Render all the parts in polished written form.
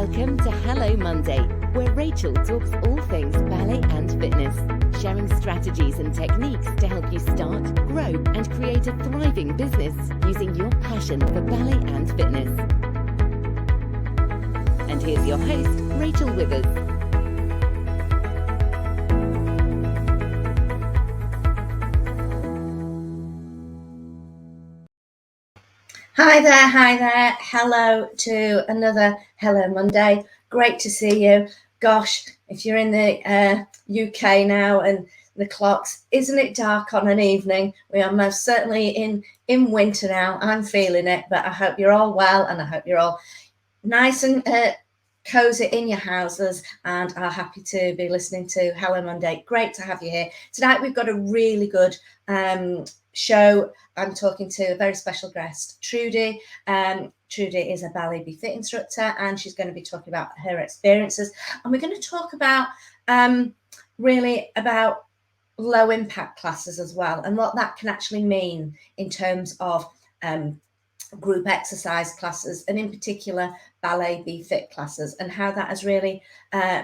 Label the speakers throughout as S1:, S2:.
S1: Welcome to Hello Monday, where Rachel talks all things ballet and fitness, sharing strategies and techniques to help you start, grow, and create a thriving business using your passion for ballet and fitness. And here's your host, Rachel Withers.
S2: Hi there. Hello to another Hello Monday. Great to see you. Gosh, if you're in the UK now and the clocks, isn't it dark on an evening? We are most certainly in winter now. I'm feeling it, but I hope you're all well and I hope you're all nice and cozy in your houses and are happy to be listening to Hello Monday. Great to have you here. Tonight we've got a really good show. I'm talking to a very special guest, Trudy. Trudy is a ballet BFit instructor and she's going to be talking about her experiences. And we're going to talk about really about low impact classes as well and what that can actually mean in terms of group exercise classes and in particular ballet BFit classes and how that has really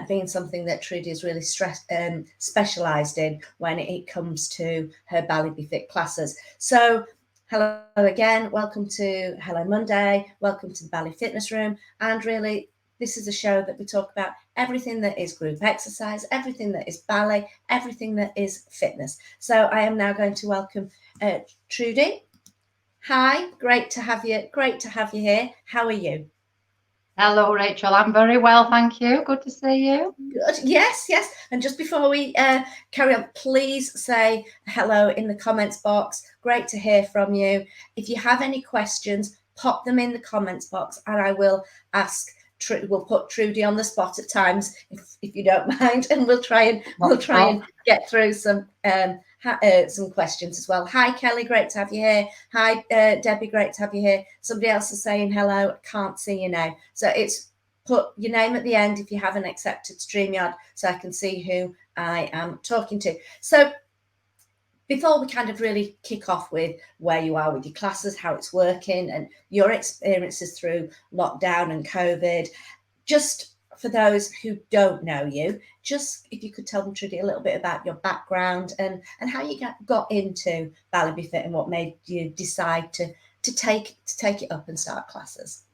S2: been something that Trudy is really specialised in when it comes to her ballet BFit classes. So hello again, welcome to Hello Monday, welcome to the Ballet Fitness Room, and really this is a show that we talk about everything that is group exercise, everything that is ballet, everything that is fitness. So I am now going to welcome Trudy. Hi, great to have you here. How are you?
S3: Hello, Rachel. I'm very well, thank you. Good to see you.
S2: Good. Yes. And just before we carry on, please say hello in the comments box. Great to hear from you. If you have any questions, pop them in the comments box and I will ask. We'll put Trudy on the spot at times if you don't mind, and we'll try and get through some questions as well. Hi Kelly, great to have you here. Hi Debbie, great to have you here. Somebody else is saying hello. Can't see you now, so it's put your name at the end if you haven't accepted StreamYard so I can see who I am talking to. So before we kind of really kick off with where you are with your classes, how it's working and your experiences through lockdown and COVID, just for those who don't know you, just if you could tell them, Trudy, a little bit about your background and how you got into ballet BFit and what made you decide to take it up and start classes.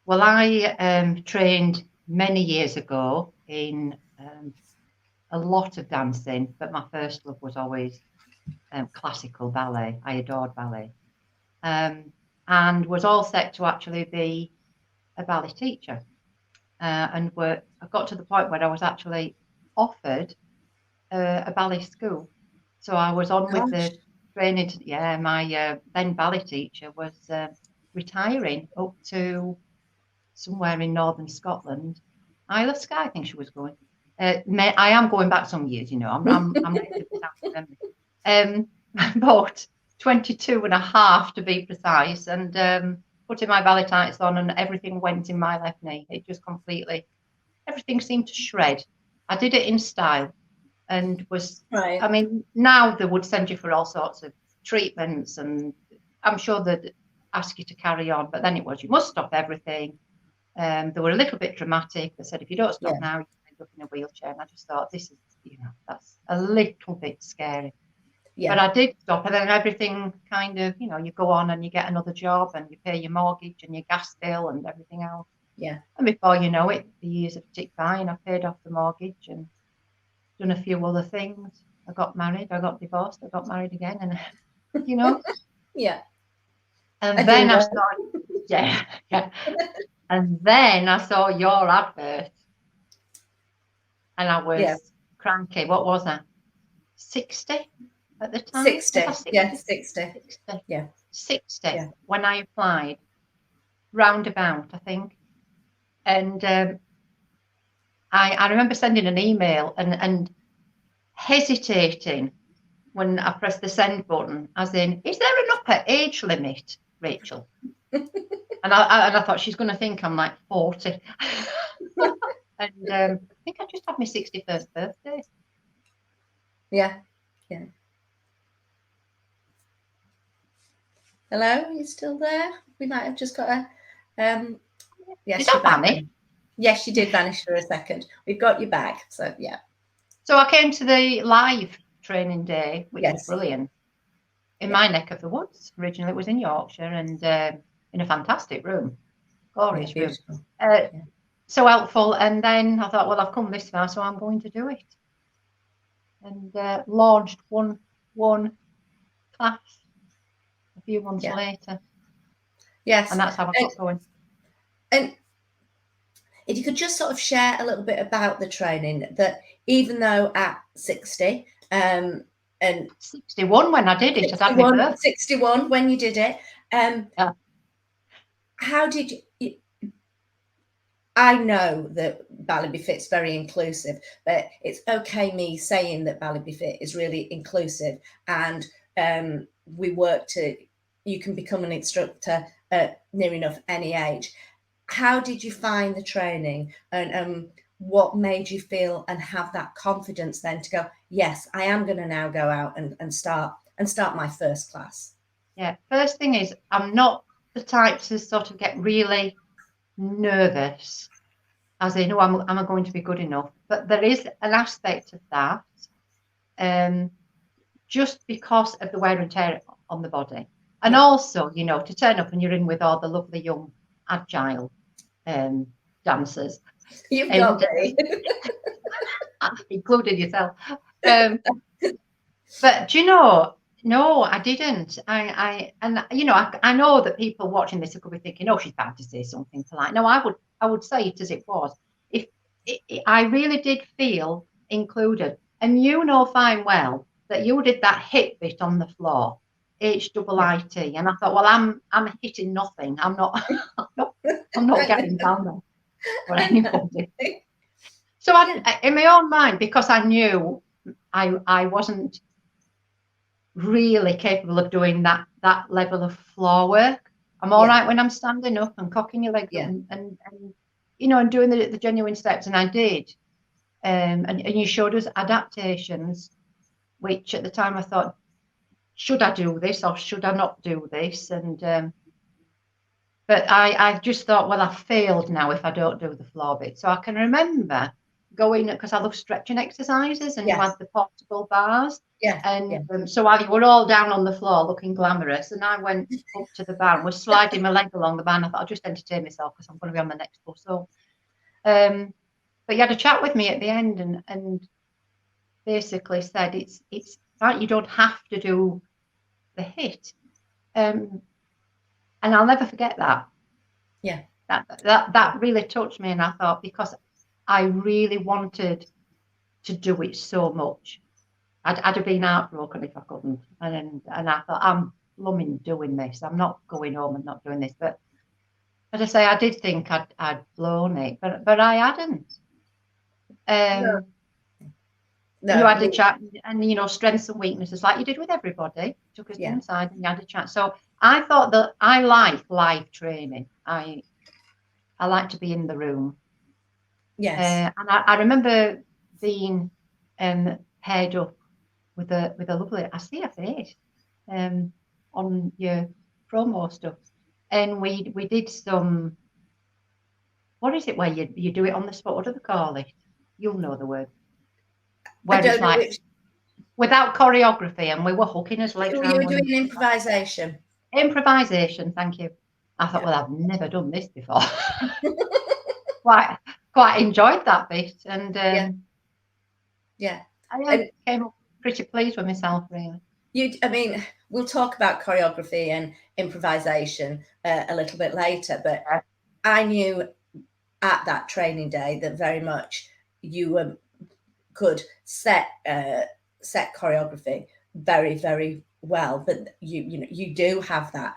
S3: Well, I trained many years ago in a lot of dancing, but my first love was always classical ballet. I adored ballet, and was all set to actually be a ballet teacher. And I got to the point where I was actually offered a ballet school. So I was on with the training. My then ballet teacher was retiring up to somewhere in northern Scotland. Isle of Skye, I think she was going. I am going back some years, you know. I'm about 22 and a half to be precise, and putting my ballet tights on and everything went in my left knee. It just completely, everything seemed to shred. I did it in style and was, right. I mean, now they would send you for all sorts of treatments and I'm sure they'd ask you to carry on, but then it was, you must stop everything. They were a little bit dramatic. They said, if you don't stop now, you end up in a wheelchair. And I just thought, this is, you know, that's a little bit scary. Yeah. But I did stop, and then everything kind of, you know, you go on and you get another job and you pay your mortgage and your gas bill and everything else.
S2: Yeah.
S3: And before you know it, the years have ticked by and I paid off the mortgage and done a few other things. I got married, I got divorced, I got married again, and you know.
S2: Yeah.
S3: And then I started, yeah. And then I saw your advert and I was cranky. What was I? 60? At the time,
S2: 60. Yeah, 60.
S3: Yeah, 60. Yeah. When I applied, roundabout, I think, and I remember sending an email and hesitating when I pressed the send button, as in, is there an upper age limit, Rachel? and I thought she's going to think I'm like 40, and I think I just had my 61st birthday.
S2: Yeah. Hello, are you still there? We might have just got a
S3: is that Annie?
S2: Yes, you did vanish for a second. We've got you back. So yeah.
S3: So I came to the live training day, which was
S2: Yes.
S3: brilliant, in
S2: Yeah.
S3: my neck of the woods. Originally, it was in Yorkshire, and in a fantastic room, glorious
S2: Yeah,
S3: room.
S2: beautiful.
S3: So helpful. And then I thought, well, I've come this far, so I'm going to do it. And launched one class a few months later.
S2: Yes.
S3: And that's how I got going.
S2: And if you could just sort of share a little bit about the training, that even though at 60, and
S3: 61 when I did it,
S2: 61 when you did it,
S3: yeah.
S2: How did you, I know that Ballet Be Fit's very inclusive, but it's okay me saying that Ballet Be Fit is really inclusive, and we work to, you can become an instructor at near enough any age. How did you find the training, and what made you feel and have that confidence then to go, yes, I am going to now go out and start my first class?
S3: Yeah, first thing is, I'm not the type to sort of get really nervous, as in, oh, am I going to be good enough? But there is an aspect of that, just because of the wear and tear on the body. And also, you know, to turn up and you're in with all the lovely young, agile dancers.
S2: You've got me.
S3: Including yourself. But do you know, no, I didn't. And you know, I know that people watching this could be thinking, oh, she's bound to say something polite. No, I would say it as it was. If I really did feel included, and you know fine well that you did that hit bit on the floor, HIIT, and I thought, well, I'm hitting nothing. I'm not getting down there for anybody. So in my own mind, because I knew I wasn't really capable of doing that level of floor work. I'm all right when I'm standing up and cocking your legs up and you know, and doing the genuine steps, and I did. And you showed us adaptations, which at the time I thought, should I do this or should I not do this? And but I just thought, well, I failed now if I don't do the floor bit. So I can remember going, because I love stretching exercises, and you had the portable bars. So while you were all down on the floor looking glamorous, and I went up to the bar and was sliding my leg along the bar, and I thought, I'll just entertain myself because I'm going to be on the next bus. So, but you had a chat with me at the end, and basically said it's right, you don't have to do the hit. And I'll never forget that.
S2: Yeah.
S3: That really touched me, and I thought, because I really wanted to do it so much, I'd have been heartbroken if I couldn't. And I thought, I'm blooming doing this. I'm not going home and not doing this. But as I say, I did think I'd blown it, but I hadn't. You had a chat, and you know, strengths and weaknesses, like you did with everybody. Took us inside and you had a chat. So I thought that I like live training. I like to be in the room.
S2: Yes.
S3: And I remember being paired up with a lovely, I see her face on your promo stuff, and we did some. What is it where you do it on the spot? What do they call it? You'll know the word. Where it's like without choreography, and we were hooking his legs around.
S2: You were doing improvisation.
S3: Improvisation, thank you. I thought, well, I've never done this before. quite enjoyed that bit, and I came up pretty pleased with myself, really.
S2: I mean, we'll talk about choreography and improvisation a little bit later, but I knew at that training day that very much you could set choreography very, very well, but you do have that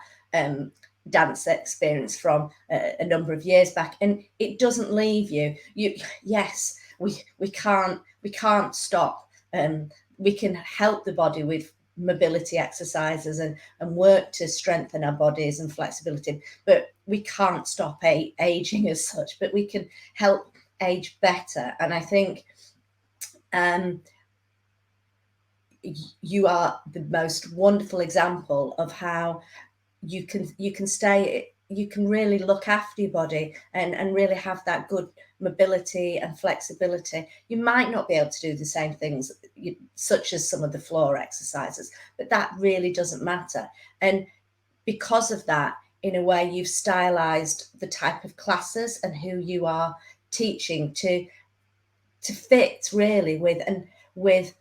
S2: dance experience from a number of years back, and it doesn't leave you. Yes, we can't stop. We can help the body with mobility exercises and work to strengthen our bodies and flexibility, but we can't stop aging as such, but we can help age better. And I think you are the most wonderful example of how you can stay you can really look after your body and really have that good mobility and flexibility. You might not be able to do the same things, such as some of the floor exercises, but that really doesn't matter. And because of that, in a way, you've stylized the type of classes and who you are teaching to fit really with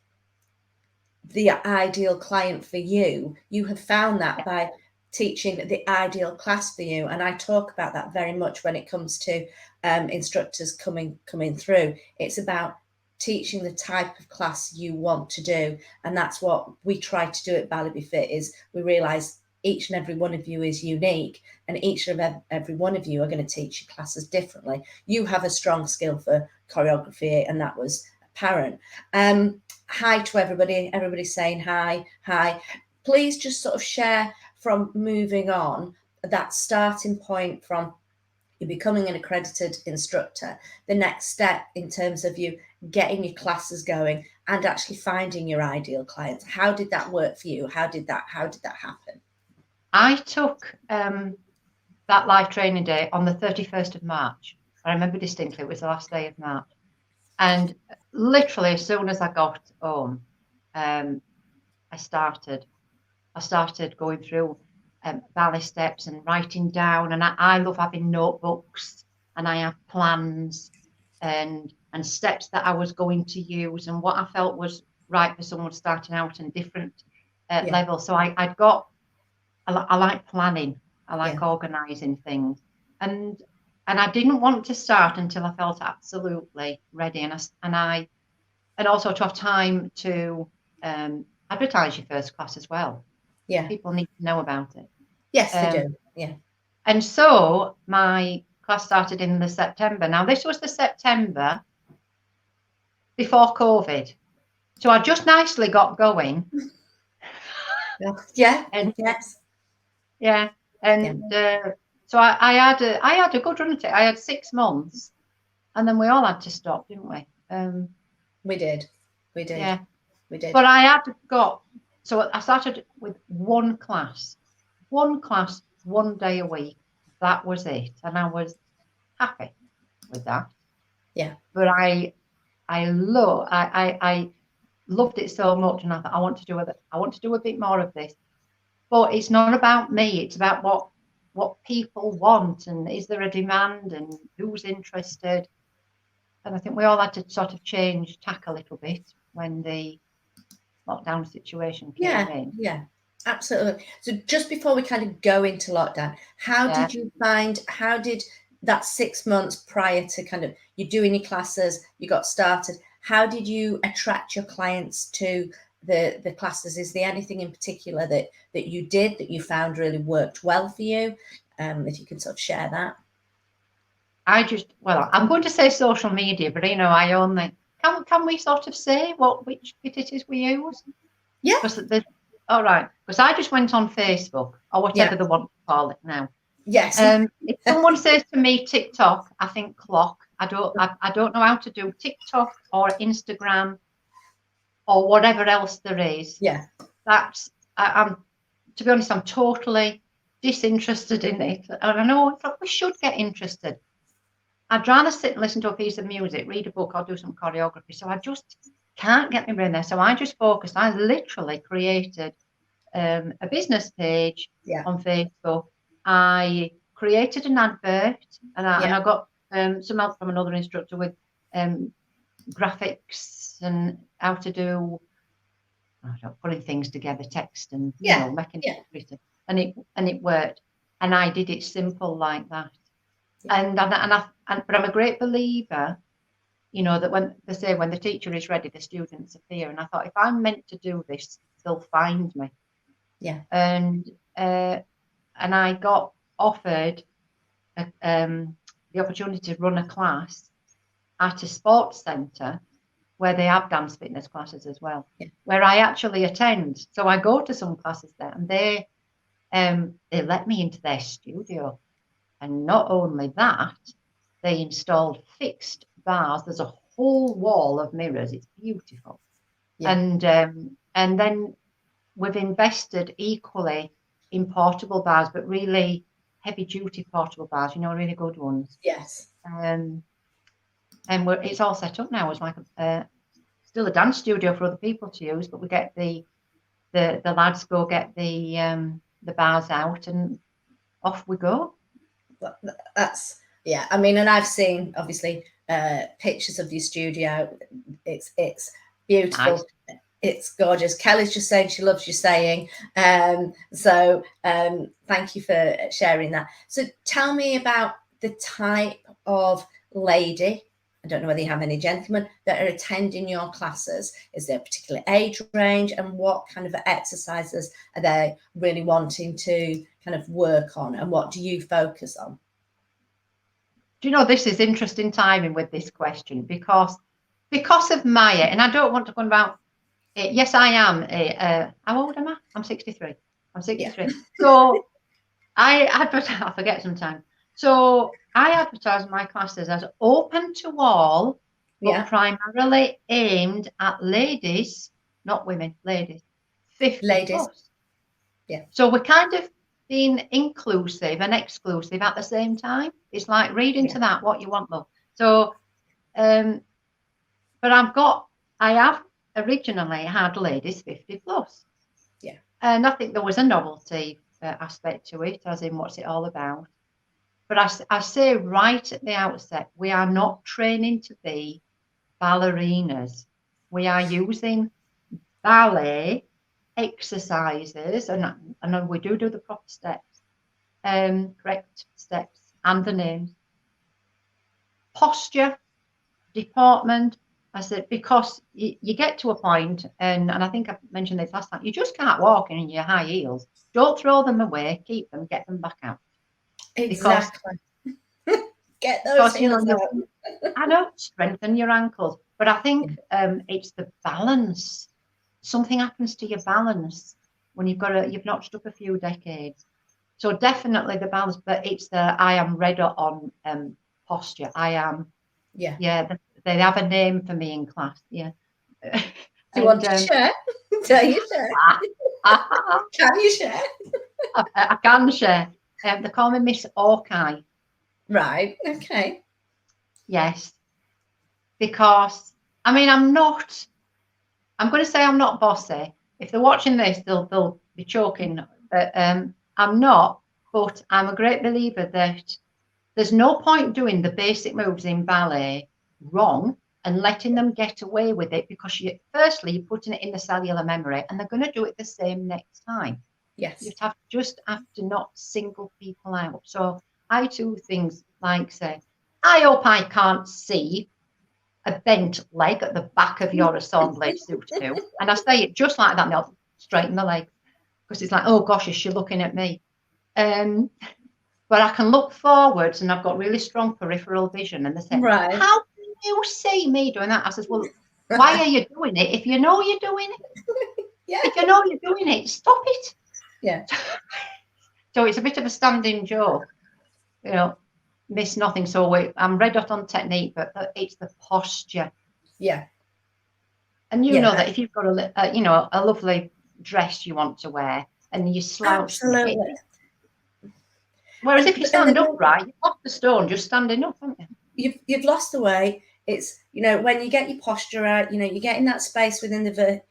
S2: the ideal client for you. You have found that by teaching the ideal class for you, and I talk about that very much when it comes to instructors coming through. It's about teaching the type of class you want to do, and that's what we try to do at Ballet Be Fit. Is we realize each and every one of you is unique, and each and every one of you are going to teach your classes differently. You have a strong skill for choreography, and that was apparent. Hi to everybody. Everybody's saying hi. Please just sort of share, from moving on, that starting point from you becoming an accredited instructor, the next step in terms of you getting your classes going and actually finding your ideal clients. How did that work for you? How did that happen?
S3: I took that live training day on the 31st of March. I remember distinctly, it was the last day of March. And literally, as soon as I got home, I started going through ballet steps and writing down. And I love having notebooks, and I have plans and steps that I was going to use and what I felt was right for someone starting out in different levels. So I like planning. I like organising things. And I didn't want to start until I felt absolutely ready, and also to have time to advertise your first class as well.
S2: Yeah,
S3: people need to know about it.
S2: Yes, they do. Yeah.
S3: And so my class started in the September. Now this was the September before COVID, so I just nicely got going.
S2: Yeah.
S3: And
S2: yes.
S3: Yeah, and so I had a good run at it. I had 6 months, and then we all had to stop, didn't we?
S2: We did.
S3: Yeah,
S2: we did.
S3: But I had got, so I started with one class, 1 day a week. That was it, and I was happy with that.
S2: Yeah.
S3: But I loved it so much, and I thought I want to do a bit more of this. But it's not about me. It's about what people want, and is there a demand, and who's interested. And I think we all had to sort of change tack a little bit when the lockdown situation came in.
S2: Yeah, absolutely. So just before we kind of go into lockdown, how did that 6 months prior to kind of you doing your classes, you got started, how did you attract your clients to the classes? Is there anything in particular that you did that you found really worked well for you? If you can sort of share that.
S3: I'm going to say social media, but I only can we sort of say which bit it is we use?
S2: Yeah.
S3: All right, because I just went on Facebook or whatever they want to call it now.
S2: Yes.
S3: If someone says to me TikTok, I think clock. I don't know how to do TikTok or Instagram or whatever else there is.
S2: Yeah.
S3: I'm to be honest, I'm totally disinterested in it. And I know we should get interested. I'd rather sit and listen to a piece of music, read a book, or do some choreography. So I just can't get my brain there. So I just focused. I literally created a business page on Facebook. I created an advert, and I got some help from another instructor with graphics and how to do putting things together, text and making it written, and it worked. And I did it simple like that. Yeah. But I'm a great believer, that when they say when the teacher is ready, the students appear. And I thought, if I'm meant to do this, they'll find me.
S2: Yeah.
S3: And I got offered the opportunity to run a class at a sports centre where they have dance fitness classes as well, where I actually attend. So I go to some classes there, and they let me into their studio. And not only that, they installed fixed bars. There's a whole wall of mirrors. It's beautiful. Yeah. And then we've invested equally in portable bars, but really heavy duty portable bars, you know, really good ones.
S2: Yes.
S3: And it's all set up now as like still a dance studio for other people to use, but we get the lads go get the bars out and off we go.
S2: That's, yeah, I mean, and I've seen obviously pictures of your studio. It's beautiful.
S3: Nice.
S2: It's gorgeous. Kelly's just saying she loves your saying. So thank you for sharing that. So tell me about the type of lady, I don't know whether you have any gentlemen that are attending your classes. Is there a particular age range, and what kind of exercises are they really wanting to kind of work on, and what do you focus on?
S3: Do you know, this is interesting timing with this question because of Maya, and I don't want to go about it. Yes, I am. How old am I? I'm 63. I'm 63. Yeah. So I forget sometimes. So I advertise my classes as open to all, but primarily aimed at ladies, not women, ladies, 50
S2: ladies.
S3: Plus.
S2: Yeah.
S3: So we're kind of being inclusive and exclusive at the same time. It's like read into that what you want, love. So, but I have originally had ladies 50 plus.
S2: Yeah.
S3: And I think there was a novelty aspect to it, as in what's it all about. But I say right at the outset, we are not training to be ballerinas. We are using ballet exercises, and we do the proper steps, correct steps, and the names. Posture, deportment, I said, because you get to a point, and I think I mentioned this last time, you just can't walk in your high heels. Don't throw them away, keep them, get them back out.
S2: Exactly. Get those heels out.
S3: I know, strengthen your ankles, but I think it's the balance. Something happens to your balance when you've notched up a few decades. So definitely the balance, but it's I am ready on posture. I am. Yeah. They have a name for me in class. Yeah.
S2: Do you want to share? Tell you share. Can you share?
S3: I can share. They call me Miss Orkai.
S2: Right. Okay.
S3: Yes. Because I mean, I'm going to say I'm not bossy. If they're watching this, they'll be choking. But I'm not. But I'm a great believer that there's no point doing the basic moves in ballet wrong and letting them get away with it, because firstly you're putting it in the cellular memory, and they're going to do it the same next time.
S2: Yes.
S3: You just have to not single people out. So I do things like say, I hope I can't see a bent leg at the back of your assemblage suit too. And I say it just like that, and I'll straighten the leg, because it's like, oh gosh, is she looking at me? But I can look forwards, and I've got really strong peripheral vision. And they say,
S2: right.
S3: How can you see me doing that? I says, well, why are you doing it? If you know you're doing it, if you know you're doing it, stop it.
S2: Yeah.
S3: So it's a bit of a standing joke, you know, miss nothing. So I'm red hot on technique, but it's the posture.
S2: Yeah.
S3: And you know that if you've got a lovely dress you want to wear, and you slouch,
S2: absolutely.
S3: Whereas if you stand upright, you've lost the stone just standing up, haven't you?
S2: You've lost the way. It's, when you get your posture out, you get in that space within the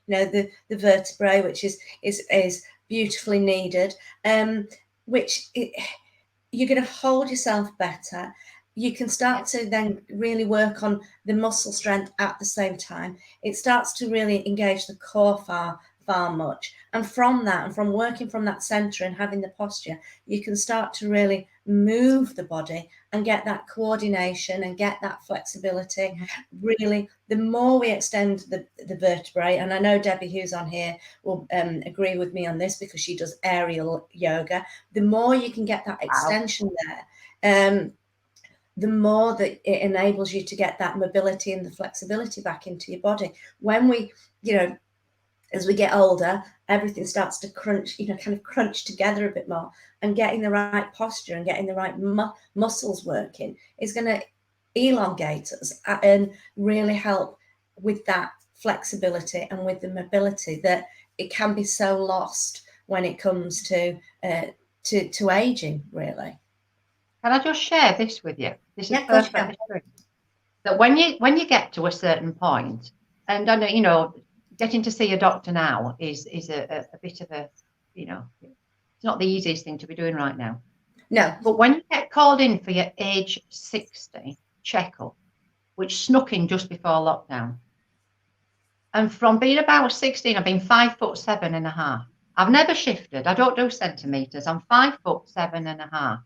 S2: vertebrae, which is beautifully needed. You're going to hold yourself better. You can start to then really work on the muscle strength at the same time. It starts to really engage the core far much. And from that, and from working from that center and having the posture, you can start to really move the body and get that coordination and get that flexibility. Really, the more we extend the vertebrae, and I know Debbie, who's on here, will agree with me on this, because she does aerial yoga. The more you can get that extension there, the more that it enables you to get that mobility and the flexibility back into your body. When we, as we get older, everything starts to crunch, kind of crunch together a bit more, and getting the right posture and getting the right muscles working is going to elongate us and really help with that flexibility and with the mobility that it can be so lost when it comes to to aging, really.
S3: Can I just share this with you? This is
S2: Yeah, of course you
S3: perfectly
S2: can.
S3: true. That when you get to a certain point, and I know, you know, getting to see a doctor now is a bit of a, you know, it's not the easiest thing to be doing right now.
S2: No.
S3: But when you get called in for your age 60 checkup, which snuck in just before lockdown, and from being about 16, I've been 5'7.5". I've never shifted. I don't do centimeters. I'm 5'7.5".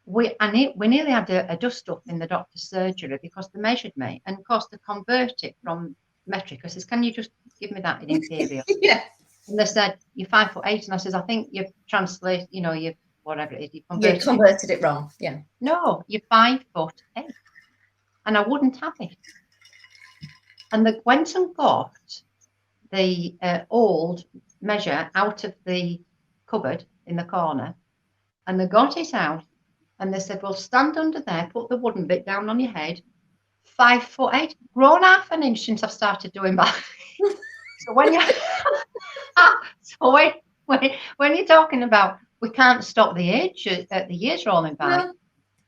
S3: We nearly had a dust up in the doctor's surgery because they measured me, and of course to convert it from metric, I says, "Can you just give me that in imperial?"
S2: Yeah.
S3: And they said, "You're 5'8", and I says, "I think you translate, you know, you whatever it is, you
S2: You
S3: converted
S2: converted it wrong. Yeah.
S3: No, you're 5'8", and I wouldn't have it." And they went and got the old measure out of the cupboard in the corner, and they got it out, and they said, "Well, stand under there, put the wooden bit down on your head." 5'8", grown half an inch since I've started doing ballet. So when you, so when you're talking about we can't stop the age, the years rolling by,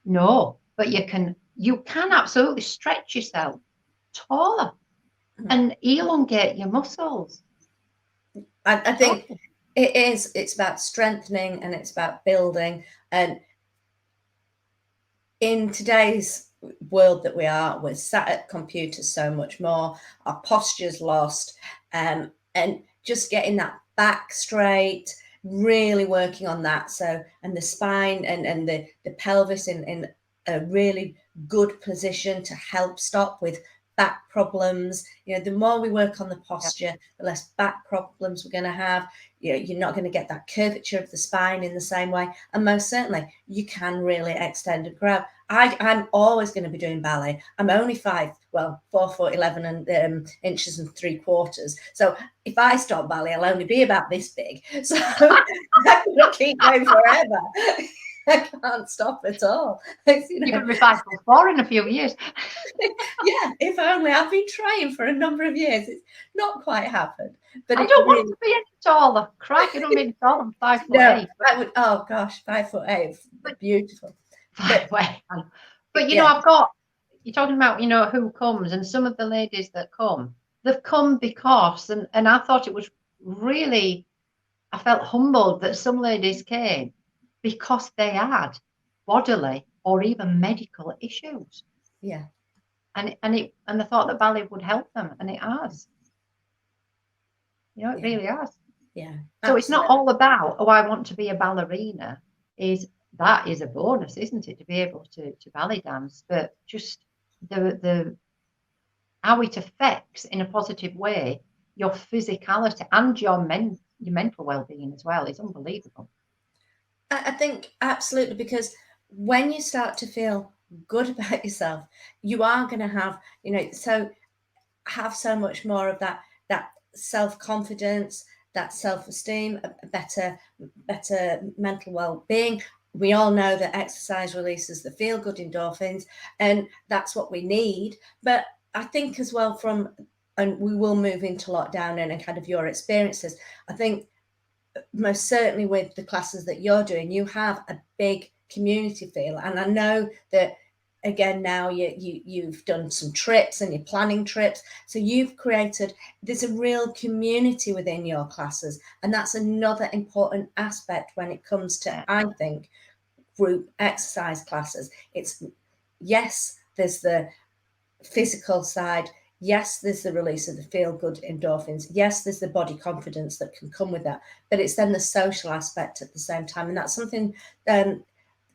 S3: no, but you can absolutely stretch yourself taller and elongate your muscles.
S2: I think it's about strengthening and it's about building. And in today's world that we're sat at computers so much more, our posture's lost, and just getting that back straight, really working on that. So, and the spine and the pelvis in a really good position to help stop with back problems. You know, the more we work on the posture, the less back problems we're going to have. You know, you're not going to get that curvature of the spine in the same way, and most certainly you can really extend and grow. I'm always going to be doing ballet. I'm only 4'11" inches and 3/4. So if I stop ballet, I'll only be about this big. So I can keep going forever. I can't stop at all.
S3: You're going to be 5'4" in a few years.
S2: Yeah, if only. I've been trying for a number of years. It's not quite happened. But
S3: I don't want to be any taller. Crikey, I don't mean tall. I'm 5'8".
S2: No, I would. Oh gosh, 5'8". Beautiful.
S3: But you know, you're talking about, you know, who comes, and some of the ladies that come, they've come because, and I thought it was really, I felt humbled that some ladies came because they had bodily or even medical issues.
S2: Yeah.
S3: And they thought that ballet would help them, and it has. You know, it really has.
S2: Yeah.
S3: So it's not all about, oh, I want to be a ballerina. That is a bonus, isn't it, to be able to ballet dance, but just the how it affects in a positive way your physicality and your mental well-being as well is unbelievable.
S2: I think absolutely, because when you start to feel good about yourself, you are going to have, you know, have so much more of that self-confidence, that self-esteem, a better mental well-being. We all know that exercise releases the feel-good endorphins, and that's what we need. But I think as well, and we will move into lockdown and kind of your experiences, I think most certainly with the classes that you're doing, you have a big community feel. And I know that, again, now you've done some trips and you're planning trips. So there's a real community within your classes. And that's another important aspect when it comes to, I think, group exercise classes. Yes, there's the physical side. Yes, there's the release of the feel-good endorphins. Yes, there's the body confidence that can come with that. But it's then the social aspect at the same time. And that's something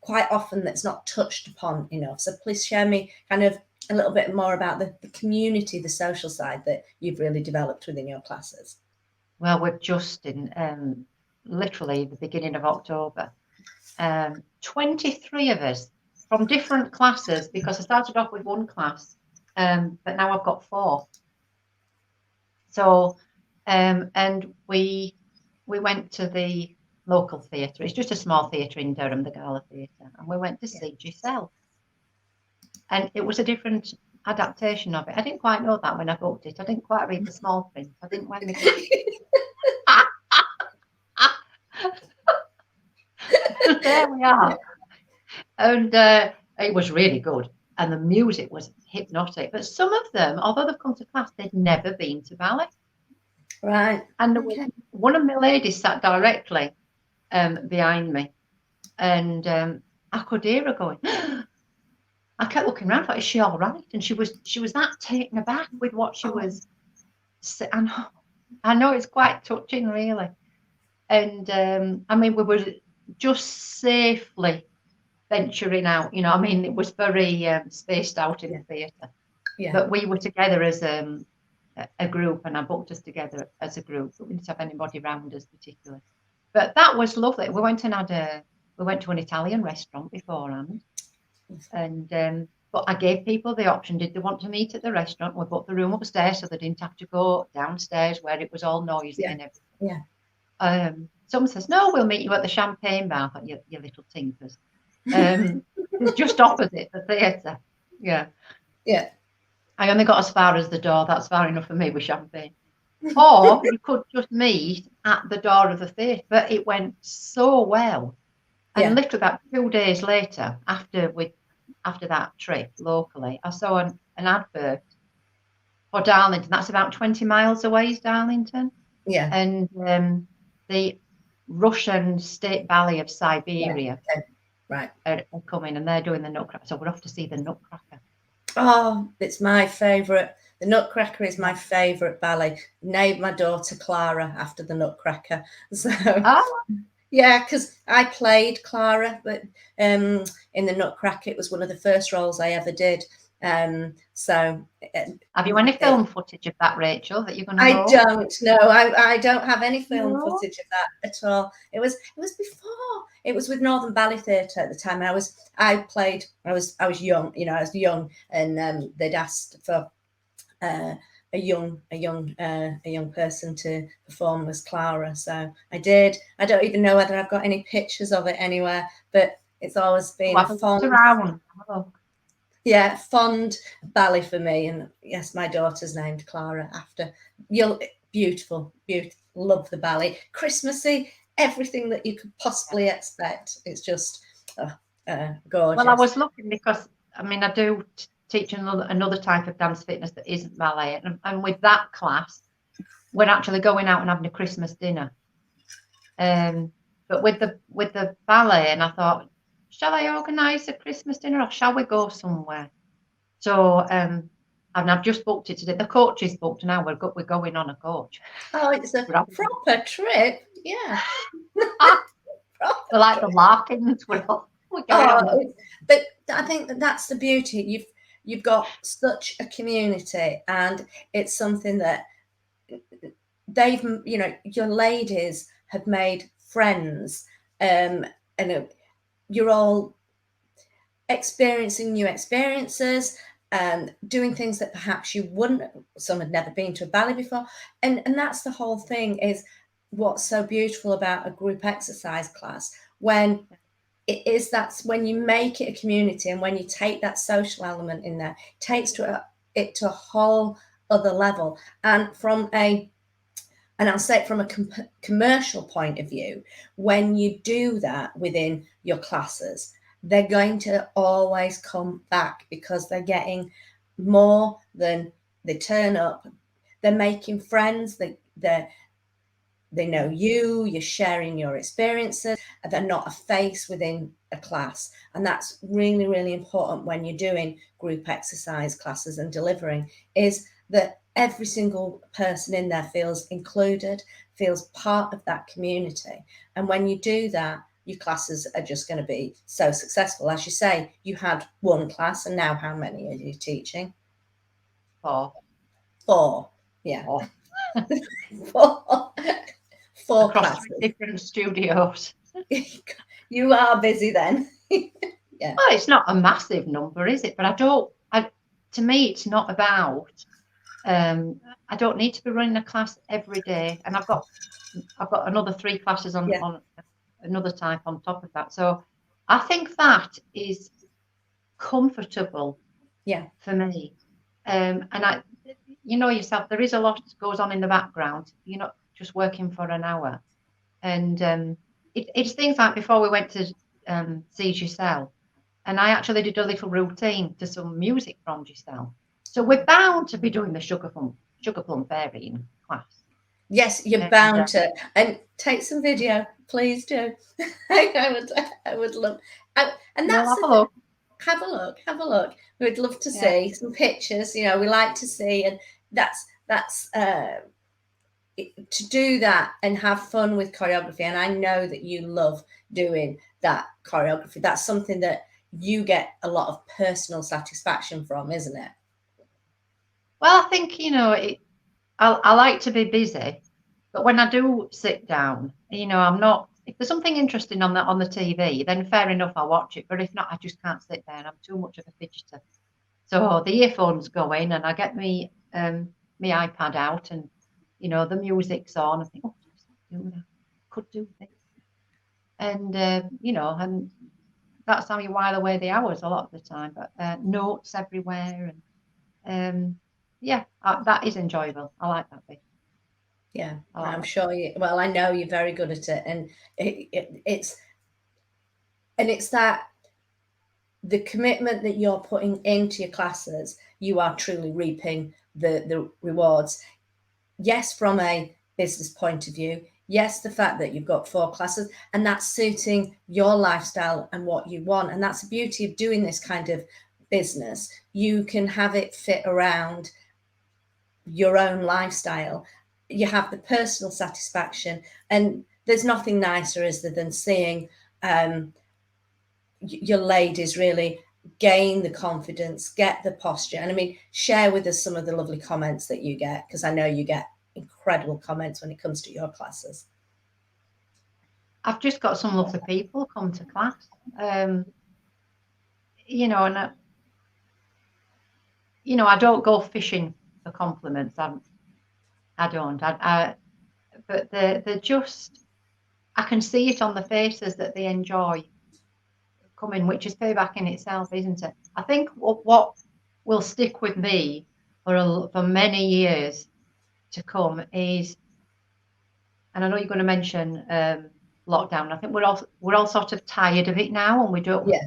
S2: quite often that's not touched upon enough. So please share me kind of a little bit more about the community, the social side that you've really developed within your classes.
S3: Well, we're just in literally the beginning of October. 23 of us from different classes, because I started off with one class, but now I've got 4. So, and we went to the local theatre. It's just a small theatre in Durham, the Gala Theatre, and we went to see Giselle. And it was a different adaptation of it. I didn't quite know that when I booked it. I didn't quite read the small print. I didn't wear my there we are. And it was really good. And the music was hypnotic. But some of them, although they've come to class, they'd never been to ballet.
S2: Right.
S3: And there was one of my ladies sat directly behind me. And I could hear her going, I kept looking around, like, is she all right? And she was that taken aback with what she was. And I know it's quite touching, really. And I mean, we were just safely venturing out, you know. I mean, it was very spaced out in the theatre.
S2: Yeah.
S3: But we were together as a group, and I booked us together as a group. But we didn't have anybody around us particularly. But that was lovely. We went to an Italian restaurant beforehand, and but I gave people the option: did they want to meet at the restaurant? We booked the room upstairs, so they didn't have to go downstairs where it was all noisy and everything.
S2: Yeah.
S3: Someone says, "No, we'll meet you at the champagne bar." I thought, you little tinkers. It's just opposite the theatre. Yeah.
S2: Yeah.
S3: I only got as far as the door. That's far enough for me with champagne. Or you could just meet at the door of the theatre. But it went so well. And literally about 2 days later, after that trip locally, I saw an advert for Darlington. That's about 20 miles away, is Darlington.
S2: Yeah.
S3: And the Russian State Ballet of Siberia are coming, and they're doing the Nutcracker. So we're off to see the Nutcracker.
S2: Oh, it's my favourite. The Nutcracker is my favourite ballet. Named my daughter Clara after the Nutcracker. So yeah, because I played Clara, but in the Nutcracker, it was one of the first roles I ever did. So
S3: have you any film footage of that, Rachel, that you're going to
S2: I don't know. I don't have any film footage of that at all. It was before. It was with Northern Ballet Theatre at the time. I was young, you know, I was young, and they'd asked for a young person to perform as Clara. So I did. I don't even know whether I've got any pictures of it anywhere, but it's always been a fond ballet for me. And yes, my daughter's named Clara after. Beautiful, love the ballet. Christmassy, everything that you could possibly expect. It's just gorgeous.
S3: Well, I was looking because, I mean, I do teach another type of dance fitness that isn't ballet. And with that class, we're actually going out and having a Christmas dinner. But with the ballet, and I thought, shall I organise a Christmas dinner or shall we go somewhere? So and I've just booked it today. The coach is booked now. We're going on a coach.
S2: Oh, it's a proper trip. Yeah.
S3: We're like the Larkins. But
S2: I think that's the beauty. You've got such a community, and it's something that they've, you know, your ladies have made friends, and you're all experiencing new experiences and doing things that perhaps you wouldn't. Some had never been to a ballet before, and that's the whole thing. Is what's so beautiful about a group exercise class, when that's when you make it a community, and when you take that social element in there, it takes it to a whole other level. And I'll say it from a commercial point of view, when you do that within your classes, they're going to always come back because they're getting more than they turn up. They're making friends. They know you're sharing your experiences. They're not a face within a class. And that's really, really important when you're doing group exercise classes and delivering, is that every single person in there feels included, feels part of that community. And when you do that, your classes are just going to be so successful. As you say, you had one class, and now how many are you teaching? 4. Yeah. 4. 4
S3: across
S2: classes.
S3: 3 different studios.
S2: You are busy then. Yeah.
S3: Well, it's not a massive number, is it? But to me, it's not about. I don't need to be running a class every day, and I've got another 3 classes on another type on top of that. So I think that is comfortable. Yeah. For me, and you know yourself, there is a lot that goes on in the background. You're not just working for an hour, and it's things like before we went to see Giselle, and I actually did a little routine to some music from Giselle. So we're bound to be doing the Sugar Plum Fairy in class.
S2: Yes, you're bound to. And take some video, please do. I would love. And that's
S3: have a look.
S2: Have a look. We'd love to see some pictures. You know, we like to see, and that's to do that and have fun with choreography. And I know that you love doing that choreography. That's something that you get a lot of personal satisfaction from, isn't it?
S3: Well, I think, you know, I like to be busy, but when I do sit down, you know, I'm not. If there's something interesting on the TV, then fair enough, I'll watch it. But if not, I just can't sit there. I'm too much of a fidgeter. So the earphones go in, and I get me my iPad out, and you know the music's on. I think, oh, I could do this, and you know, and that's how you while away the hours a lot of the time. But notes everywhere, and yeah, that is enjoyable. I like that bit.
S2: Yeah, I'm sure you. Well, I know you're very good at it, and it's that the commitment that you're putting into your classes, you are truly reaping the rewards. Yes, from a business point of view. Yes, the fact that you've got 4 classes and that's suiting your lifestyle and what you want, and that's the beauty of doing this kind of business. You can have it fit around your own lifestyle. You have the personal satisfaction, and there's nothing nicer, is there, than seeing your ladies really gain the confidence, get the posture. And I mean, share with us some of the lovely comments that you get, because I know you get incredible comments when it comes to your classes.
S3: I've just got some lovely people come to class, you know, and you know, I don't go fishing for compliments. I don't. But they're just, I can see it on the faces that they enjoy coming, which is payback in itself, isn't it? I think what will stick with me for many years to come is, and I know you're going to mention lockdown. I think we're all sort of tired of it now, and we don't.
S2: Yeah.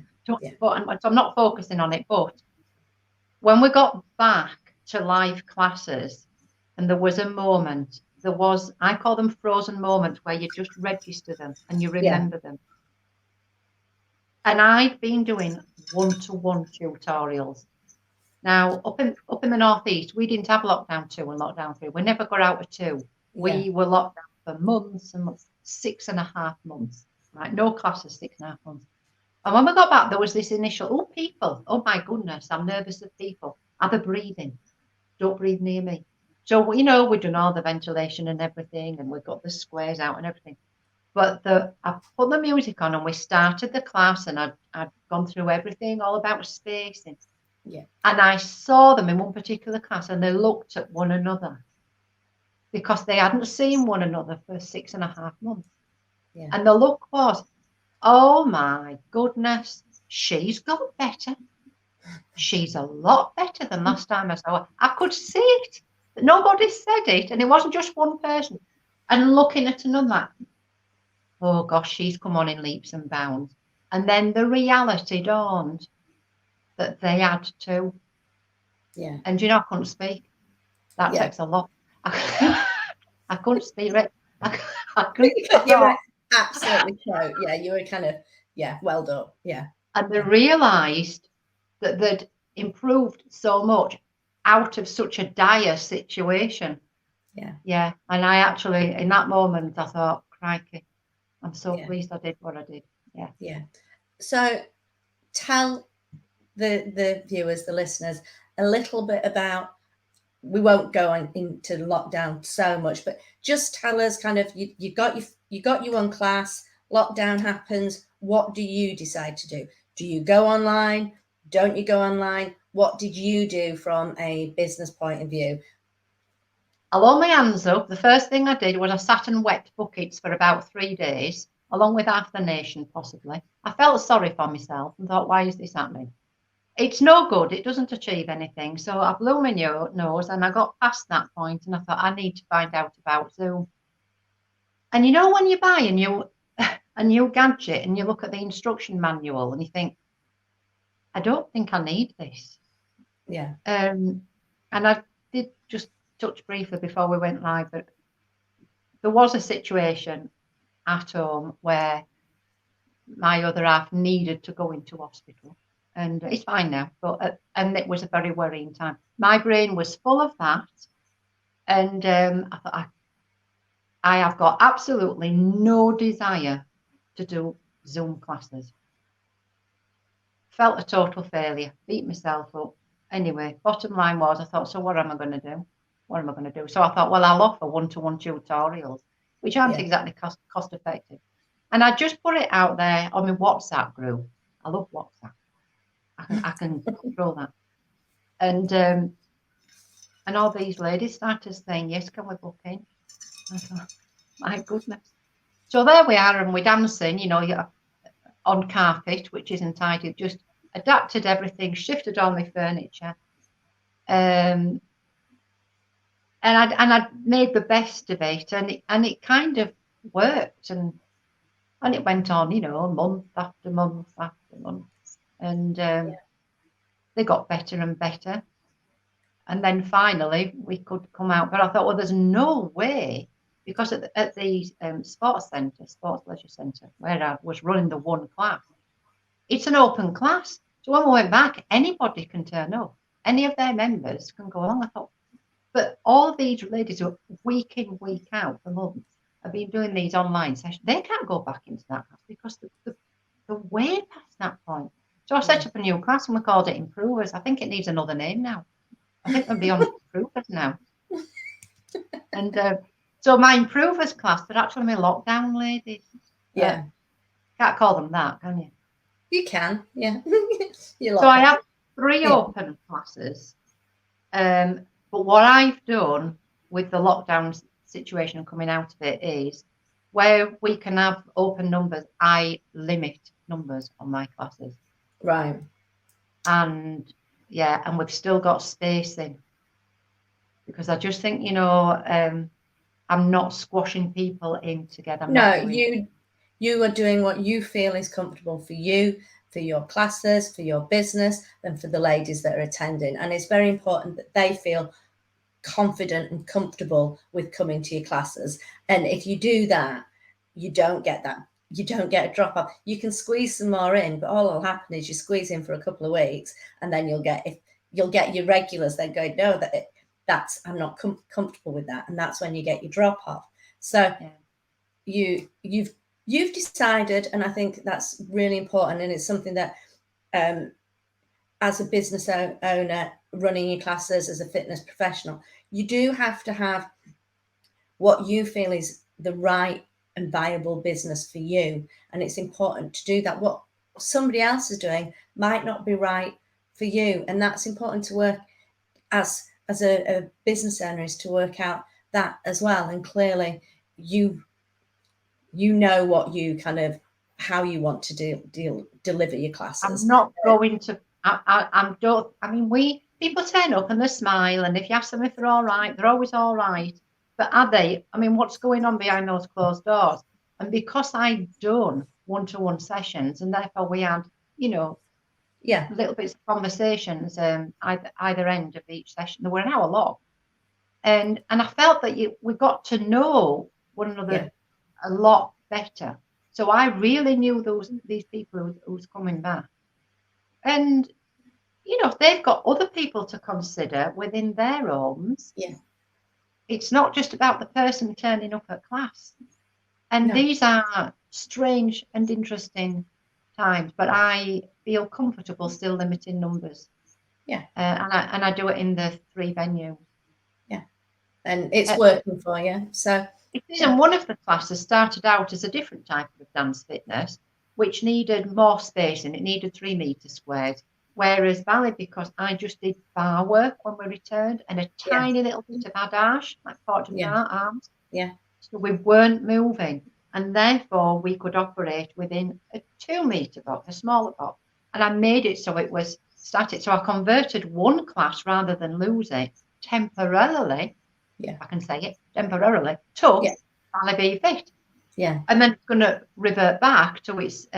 S3: But I'm not focusing on it. But when we got back to live classes, and there was a moment, I call them frozen moments, where you just register them and you remember them. And I've been doing one-to-one tutorials. Now, up in the Northeast, we didn't have lockdown 2 and lockdown 3. We never got out of 2. We were locked down for months and months, 6.5 months. Right, no classes, 6.5 months. And when we got back, there was this initial, people, oh my goodness, I'm nervous of people. Are they breathing? Don't breathe near me. So, you know, we've done all the ventilation and everything, and we've got the squares out and everything. But I put the music on, and we started the class, and I'd gone through everything, all about spacing.
S2: Yeah.
S3: And I saw them in one particular class, and they looked at one another because they hadn't seen one another for 6.5 months.
S2: Yeah.
S3: And the look was, oh my goodness, she's got better. She's a lot better than last time I saw her. I could see it. Nobody said it, and it wasn't just one person. And looking at another, oh gosh, she's come on in leaps and bounds. And then the reality dawned that they had to.
S2: Yeah.
S3: And you know, I couldn't speak. That takes a lot. I couldn't speak. I couldn't.
S2: You were absolutely so. Yeah, you were kind of, well done. Yeah.
S3: And they realised that they'd improved so much out of such a dire situation.
S2: Yeah.
S3: Yeah. And I actually, in that moment, I thought, crikey, I'm so pleased I did what I did. Yeah.
S2: Yeah. So tell the viewers, the listeners, a little bit about, we won't go on into lockdown so much, but just tell us kind of, you got your one class, lockdown happens. What do you decide to do? Do you go online? Don't you go online? What did you do from a business point of view?
S3: I'll hold my hands up. The first thing I did was I sat and wet buckets for about 3 days, along with half the nation, possibly. I felt sorry for myself and thought, why is this happening? It's no good. It doesn't achieve anything. So I blew my nose, and I got past that point, and I thought, I need to find out about Zoom. And you know, when you buy a new a new gadget and you look at the instruction manual and you think, I don't think I need this.
S2: Yeah.
S3: And I did just touch briefly before we went live, but there was a situation at home where my other half needed to go into hospital, and it's fine now, but and it was a very worrying time. My brain was full of that, and I thought, I have got absolutely no desire to do Zoom classes. Felt a total failure, beat myself up. Anyway, bottom line was, I thought, so what am I going to do? What am I going to do? So I thought, well, I'll offer one-to-one tutorials, which aren't exactly cost effective. And I just put it out there on my WhatsApp group. I love WhatsApp. I can control that. And all these ladies started saying, yes, can we book in? I thought, my goodness. So there we are, and we're dancing, you know, on carpet, which isn't tidy, just adapted everything, shifted all my furniture. And I made the best of it, and it kind of worked, and it went on, you know, month after month after month, and they got better and better, and then finally we could come out. But I thought, well, there's no way, because at the sports leisure centre, where I was running the one class, it's an open class. So when we went back, anybody can turn up. Any of their members can go along. I thought, but all these ladies who week in, week out for months have been doing these online sessions, they can't go back into that class because they're way past that point. So I set up a new class and we called it Improvers. I think it needs another name now. I think we're beyond Improvers now. And so my Improvers class, they're actually my lockdown ladies.
S2: Yeah.
S3: Can't call them that, can you?
S2: You can, yeah.
S3: So I have 3 open classes. But what I've done with the lockdown situation coming out of it is, where we can have open numbers, I limit numbers on my classes.
S2: Right.
S3: And yeah, and we've still got spacing, because I just think, you know, I'm not squashing people in together.
S2: You are doing what you feel is comfortable for you, for your classes, for your business, and for the ladies that are attending. And it's very important that they feel confident and comfortable with coming to your classes. And if you do that, you don't get a drop off. You can squeeze some more in, but all will happen is you squeeze in for a couple of weeks, and then you'll get your regulars. They go, no, that's I'm not comfortable with that, and that's when you get your drop off. So you've decided, and I think that's really important, and it's something that as a business owner running your classes, as a fitness professional, you do have to have what you feel is the right and viable business for you. And it's important to do that. What somebody else is doing might not be right for you. And that's important to work as a business owner, is to work out that as well. And clearly you know what you kind of, how you want to deliver your classes.
S3: I'm not going to, people turn up and they smile, and if you ask them if they're all right, they're always all right. But are they? I mean, what's going on behind those closed doors? And because I'd done one-to-one sessions, and therefore we had, you know, little bits of conversations either end of each session. They were an hour long, and I felt that we got to know one another a lot better. So I really knew these people who's coming back, and you know, they've got other people to consider within their homes. Yeah. It's not just about the person turning up at class. And these are strange and interesting times, but I feel comfortable still limiting numbers. Yeah. And I do it in the 3 venues.
S2: Yeah. And it's working for you. So
S3: it is. And one of the classes started out as a different type of dance fitness, which needed more space, and it needed 3 meter squared. Whereas ballet, because I just did bar work when we returned, and a tiny little bit of adage, like port de arms. Yeah. So we weren't moving, and therefore we could operate within a 2 meter box, a smaller box. And I made it so it was static. So I converted one class, rather than lose it temporarily, if I can say it, temporarily, to ballet Be Fit.
S2: Yeah.
S3: And then it's going to revert back to its,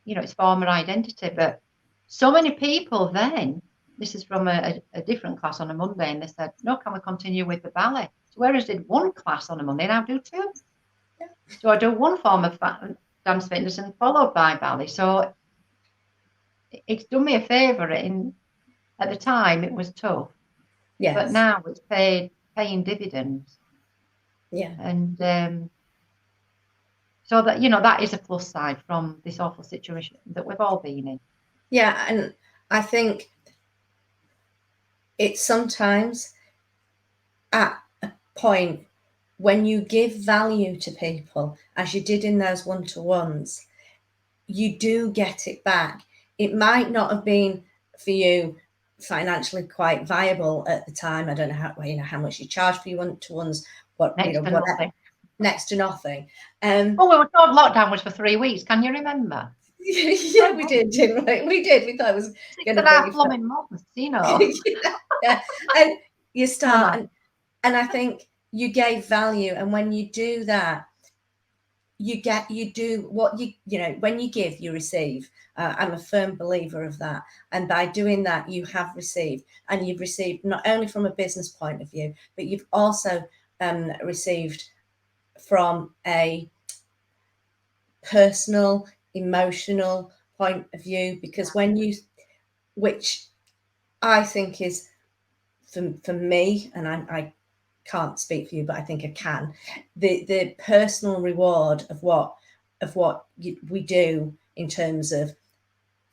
S3: its former identity. But so many people then, this is from a different class on a Monday, and they said, no, can we continue with the ballet? So whereas I did one class on a Monday, now I do two.
S2: Yeah.
S3: So I do one form of dance fitness and followed by ballet. So it's done me a favour. At the time, it was tough.
S2: Yes.
S3: But now it's paying dividends.
S2: Yeah.
S3: And so that, that is a plus side from this awful situation that we've all been in.
S2: Yeah, and I think it's sometimes at a point when you give value to people, as you did in those one-to-ones, you do get it back. It might not have been for you financially quite viable at the time. I don't know how much you charge for your one-to-ones, next to nothing.
S3: We were told lockdown was for 3 weeks. Can you remember?
S2: Yeah, we did, didn't we? We did. We thought it was going to be
S3: plumbing months,
S2: yeah. And you start, and I think you gave value, and when you do that, you do what when you give, you receive. I'm a firm believer of that, and by doing that, you have received, and you've received not only from a business point of view, but you've also received from a personal, emotional point of view, because which I think is for me, and I can't speak for you, but I think I can, the personal reward of what we do in terms of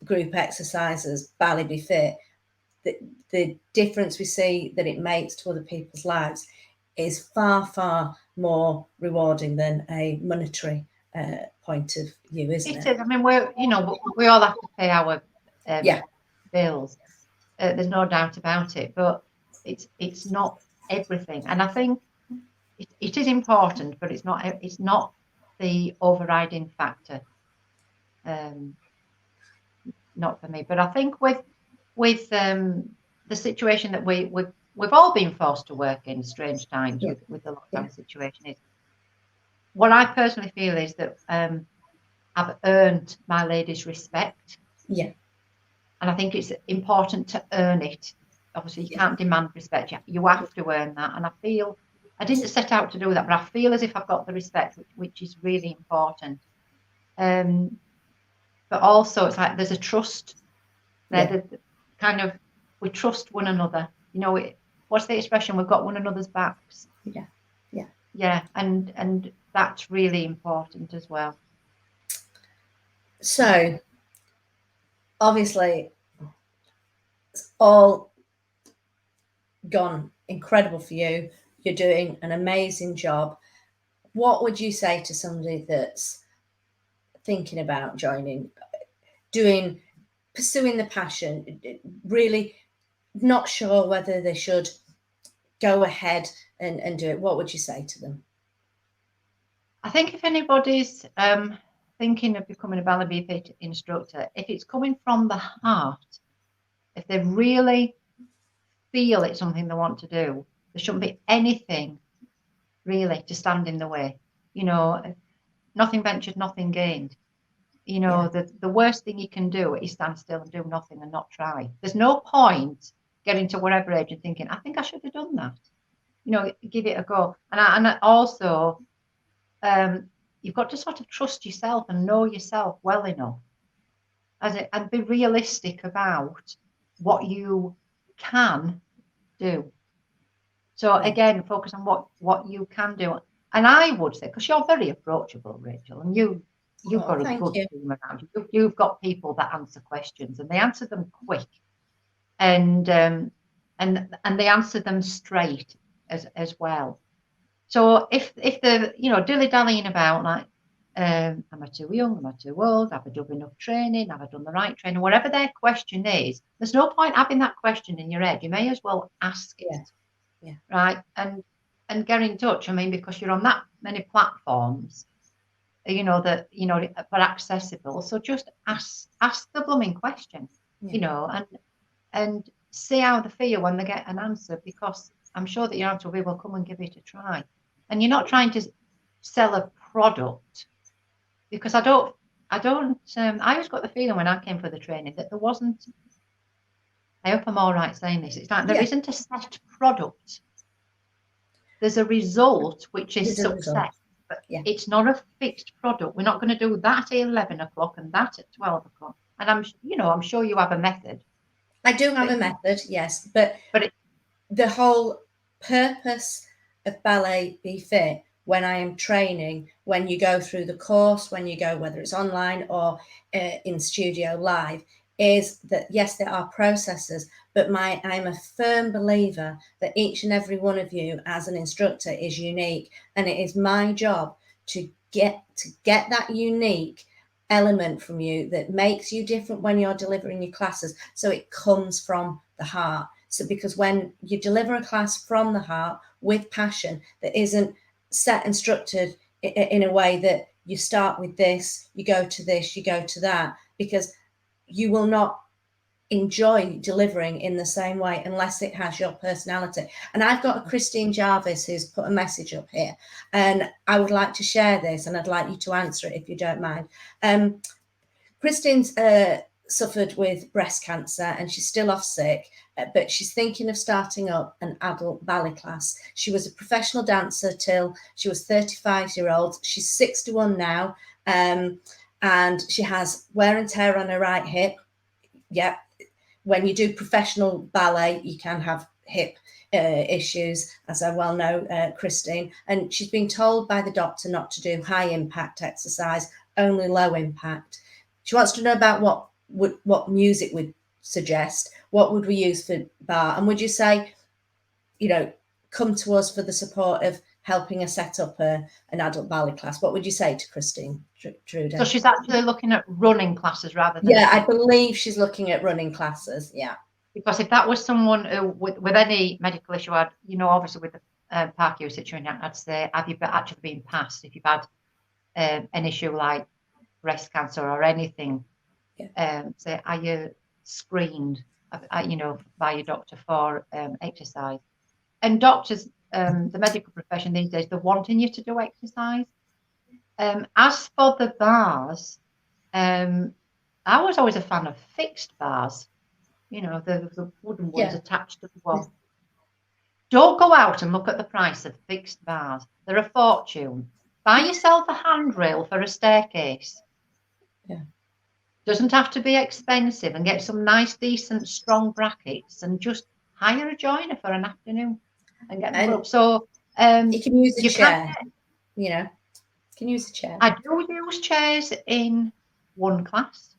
S2: group exercises, Ballet Be Fit, the difference we see that it makes to other people's lives is far, far more rewarding than a monetary point of view, isn't it?
S3: It is. I mean, we all have to pay our bills. There's no doubt about it, but it's not everything. And I think it is important, but it's not the overriding factor. Not for me. But I think with the situation that we've all been forced to work in strange times with the lockdown situation, is what I personally feel is that I've earned my ladies' respect.
S2: Yeah.
S3: And I think it's important to earn it. Obviously, you can't demand respect. You have to earn that. And I feel I didn't set out to do that, but I feel as if I've got the respect, which is really important. But also, it's like there's a trust there. Kind of, we trust one another. What's the expression? We've got one another's backs. Yeah, and that's really important as well.
S2: So, obviously, it's all gone incredible for you. You're doing an amazing job. What would you say to somebody that's thinking about joining, pursuing the passion, really not sure whether they should go ahead and do it? What would you say to them?
S3: I think if anybody's thinking of becoming a ballet fit instructor, if it's coming from the heart, if they really feel it's something they want to do, there shouldn't be anything really to stand in the way. Nothing ventured, nothing gained. The worst thing you can do is stand still and do nothing and not try. There's no point getting to whatever age and thinking, I think I should have done that. Give it a go. And also, you've got to sort of trust yourself and know yourself well enough and be realistic about what you can do. So again, focus on what you can do. And I would say, because you're very approachable, Rachel, and you've got a good team around you. You've got people that answer questions, and they answer them quick, and they answer them straight as well. So if they're dilly-dallying about, like, am I too young? Am I too old? Have I done enough training? Have I done the right training? Whatever their question is, there's no point having that question in your head. You may as well ask it, right? And get in touch. I mean, because you're on that many platforms, but accessible. So just ask the blooming question, and see how they feel when they get an answer, because I'm sure that your answer will be, well, come and give it a try. And you're not trying to sell a product, because I always got the feeling when I came for the training that there wasn't, I hope I'm all right saying this, it's like there isn't a set product. There's a result, which is success, but it's not a fixed product. We're not going to do that at 11 o'clock and that at 12 o'clock. And I'm sure you have a method.
S2: I do have a method, yes, but the whole purpose of Ballet Be Fit, when I am training, when you go through the course, when you go, whether it's online or in studio live, is that yes, there are processes, but I'm a firm believer that each and every one of you as an instructor is unique, and it is my job to get that unique element from you that makes you different when you're delivering your classes, so it comes from the heart. So because when you deliver a class from the heart with passion, that isn't set and structured in a way that you start with this, you go to this, you go to that, because you will not enjoy delivering in the same way unless it has your personality. And I've got a Christine Jarvis who's put a message up here, and I would like to share this, and I'd like you to answer it if you don't mind. Christine's suffered with breast cancer, and she's still off sick, but she's thinking of starting up an adult ballet class. She was a professional dancer till she was 35-year-old. She's 61 now, and she has wear and tear on her right hip. Yeah, when you do professional ballet, you can have hip issues, as I well know, Christine. And she's been told by the doctor not to do high impact exercise, only low impact. She wants to know about what music would suggest. What would we use for bar? And would you say, come to us for the support of helping her set up an adult ballet class? What would you say to Christine, Trudy?
S3: So she's actually looking at running classes rather than...
S2: Yeah, I believe she's looking at running classes, yeah.
S3: Because if that was someone who, with any medical issue, obviously with the Parkinson situation, I'd say, have you actually been passed? If you've had an issue like breast cancer or anything, say, are you screened, by your doctor for exercise? And doctors, the medical profession these days, they're wanting you to do exercise. As for the bars, I was always a fan of fixed bars, the wooden ones attached to the wall. Don't go out and look at the price of fixed bars. They're a fortune. Buy yourself a handrail for a staircase.
S2: Yeah.
S3: Doesn't have to be expensive, and get some nice, decent, strong brackets, and just hire a joiner for an afternoon and get them up. So
S2: you can use a chair. You can use a chair.
S3: I do use chairs in one class.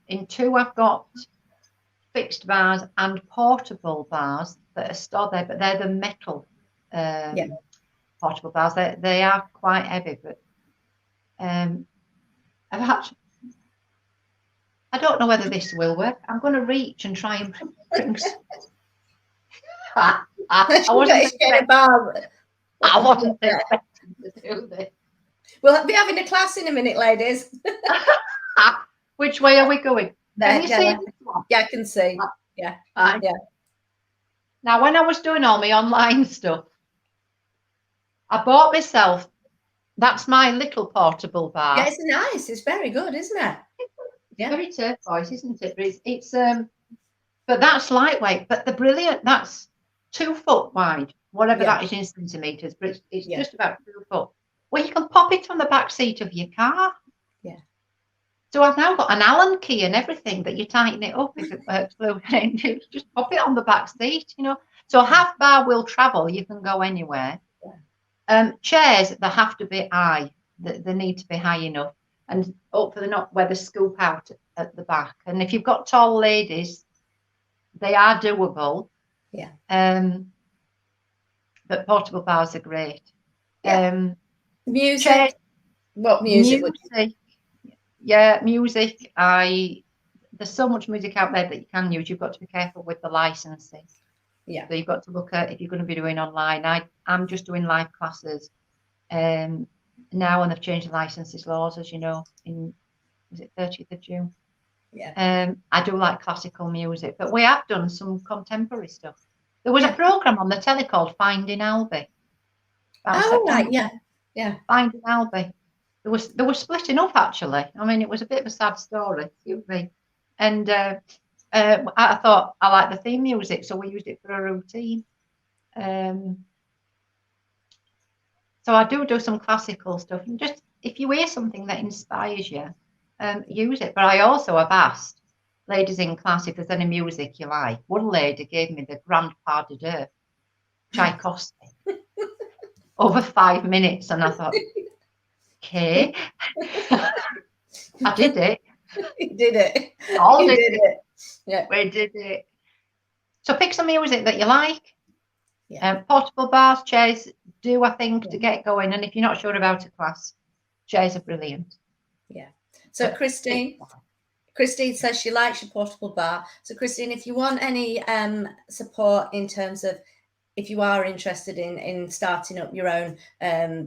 S3: In two, I've got fixed bars and portable bars that are stored there, but they're the metal portable bars. They are quite heavy, but I don't know whether this will work. I'm going to reach and try and bring. I wasn't expecting to do this.
S2: We'll be having a class in a minute, ladies.
S3: Which way are we going? Can you see this one?
S2: Yeah, I can see. Yeah. Yeah.
S3: Now, when I was doing all my online stuff, I bought myself, that's my little portable bar.
S2: Yeah, it's nice. It's very good, isn't it?
S3: It's very turquoise, isn't it? But it's but that's lightweight. But the brilliant, that's 2 foot wide, whatever that is in centimeters. But it's just about 2 foot. Well, you can pop it on the back seat of your car.
S2: Yeah.
S3: So I've now got an Allen key and everything that you tighten it up if it works. Just pop it on the back seat, So a half bar will travel. You can go anywhere. Yeah. Chairs, they have to be high. They need to be high enough. And hopefully not where they scoop out at the back. And if you've got tall ladies, they are doable.
S2: Yeah.
S3: But portable bars are great.
S2: Yeah. Music. Chairs, what music?
S3: Yeah, music. There's so much music out there that you can use. You've got to be careful with the licensing.
S2: Yeah.
S3: So you've got to look at, if you're going to be doing online. I'm just doing live classes. Now, and they've changed the licenses laws, as you know, is it 30th of June?
S2: Yeah.
S3: I do like classical music, but we have done some contemporary stuff. There was a programme on the telly called Finding Albie.
S2: Oh, right, yeah. Yeah.
S3: Finding Albie. They were splitting up, actually. I mean, it was a bit of a sad story, excuse me. And I thought I like the theme music, so we used it for a routine. So I do some classical stuff, and just if you hear something that inspires you, use it. But I also have asked ladies in class if there's any music you like. One lady gave me the Grand Pas de Deux, Tchaikovsky, over 5 minutes, and I thought, okay, I did it.
S2: You did it.
S3: All
S2: You
S3: did
S2: did it. Yeah.
S3: We did it. So pick some music that you like.
S2: Yeah.
S3: Portable bars, chairs do, I think, to get going. And if you're not sure about a class, chairs are brilliant.
S2: Yeah. So Christine says she likes your portable bar. So Christine, if you want any support in terms of if you are interested in starting up your own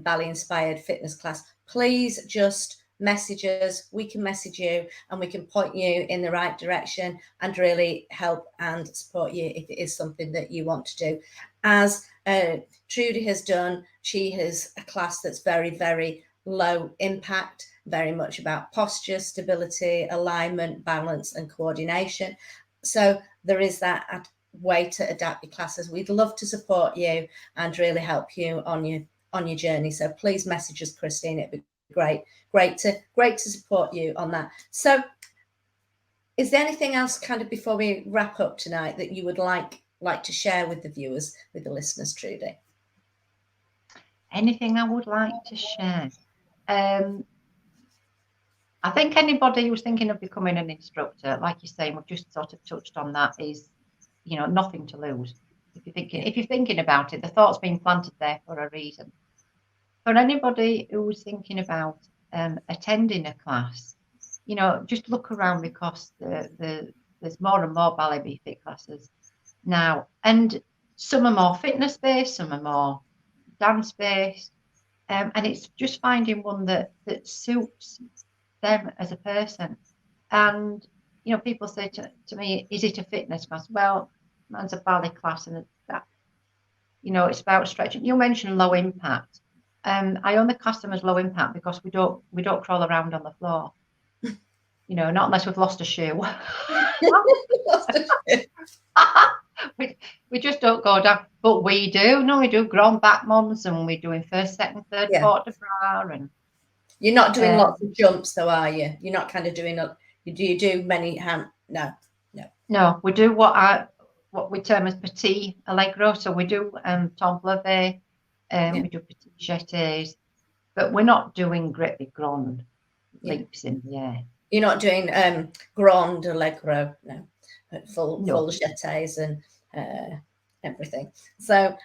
S2: ballet inspired fitness class, please just message us. We can message you and we can point you in the right direction and really help and support you if it is something that you want to do. As Trudy has done, she has a class that's very, very low impact, very much about posture, stability, alignment, balance and coordination. So there is that way to adapt your classes. We'd love to support you and really help you on your journey. So please message us, Christine. It'd be great to support you on that. So is there anything else kind of before we wrap up tonight that you would like to share with the viewers, with the listeners, Trudy?
S3: Anything I would like to share? I think anybody who's thinking of becoming an instructor, like you're saying, we've just sort of touched on that, is, nothing to lose. If you're thinking about it, the thought's been planted there for a reason. For anybody who's thinking about attending a class, just look around, because there's more and more ballet BFit classes now, and some are more fitness based, some are more dance based, and it's just finding one that suits them as a person. And people say to me, is it a fitness class? Well, mine's a ballet class, and that it's about stretching. You mentioned low impact. I only class them as low impact because we don't crawl around on the floor. Not unless we've lost a shoe. we just don't go down, but we do. No, we do grand backmons, and we're doing first, second, third, port de bras, and
S2: you're not doing lots of jumps, though, are you? You're not kind of doing you do many hand? No.
S3: We do what we term as petit allegro. So we do temps levés, we do petit jetés, but we're not doing great big grand leaps in the air.
S2: You're not doing grand allegro, no, full jetés and everything. So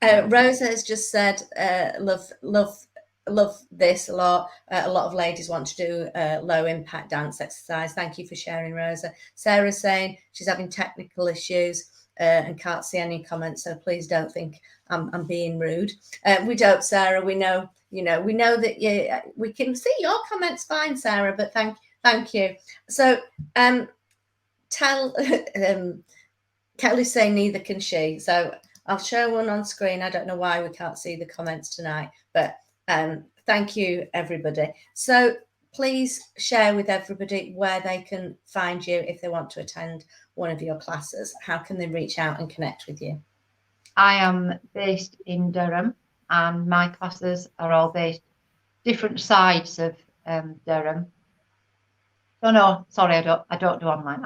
S2: Rosa has just said, love this a lot. A lot of ladies want to do low impact dance exercise. Thank you for sharing, Rosa. Sarah's saying she's having technical issues and can't see any comments, so please don't think I'm being rude. We don't, Sarah. We know that we can see your comments fine, Sarah, but thank you. So Kelly's saying neither can she. So I'll show one on screen. I don't know why we can't see the comments tonight, but thank you, everybody. So please share with everybody where they can find you if they want to attend one of your classes. How can they reach out and connect with you?
S3: I am based in Durham, and my classes are all based different sides of Durham. So no, sorry, I don't do online.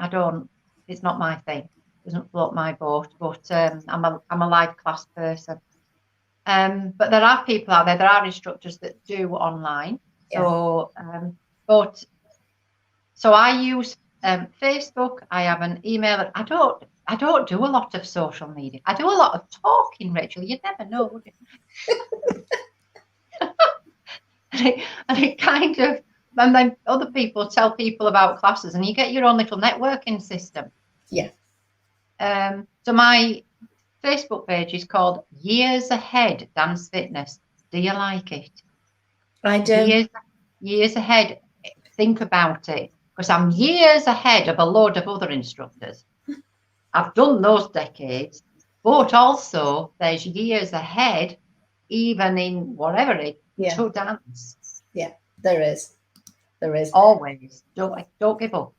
S3: It's not my thing. It doesn't float my boat. But I'm a live class person. But there are people out there. There are instructors that do online. Yeah. So I use Facebook. I have an email. I don't do a lot of social media. I do a lot of talking, Rachel. You'd never know, would you? and it kind of, and then other people tell people about classes, and you get your own little networking system.
S2: Yeah.
S3: So my Facebook page is called Years Ahead Dance Fitness. Do you like it?
S2: I do.
S3: Years ahead. Think about it, because I'm years ahead of a load of other instructors. I've done those decades, but also there's years ahead, even in whatever it,
S2: Yeah.
S3: to dance.
S2: Yeah, there is. There is.
S3: Always. Don't give up.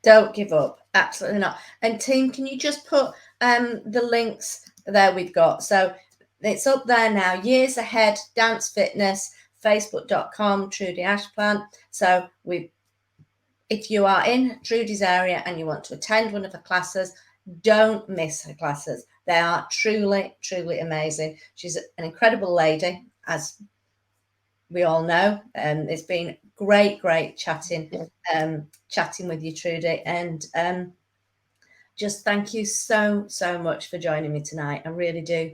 S2: Don't give up. Absolutely not. And team, can you just put the links there we've got? So it's up there now. Years Ahead Dance Fitness, facebook.com, Trudy Ashplant. So if you are in Trudy's area and you want to attend one of her classes, don't miss her classes. They are truly, truly amazing. She's an incredible lady, as we all know. It's been great chatting with you, Trudy, and just thank you so much for joining me tonight. I really do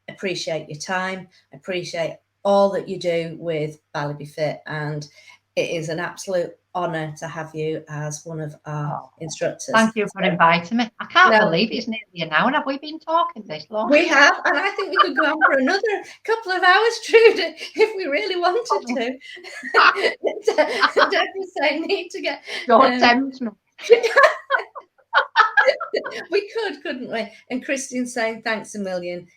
S2: appreciate your time, appreciate all that you do with Ballet Be Fit, and it is an absolute honour to have you as one of our instructors.
S3: Thank you for inviting me. I can't believe it's nearly an hour. Have we been talking this long?
S2: We have, and I think we could go on for another couple of hours, Trudy, if we really wanted to. Deborah saying need to get.
S3: Don't tempt me.
S2: We couldn't we? And Christine saying thanks a million.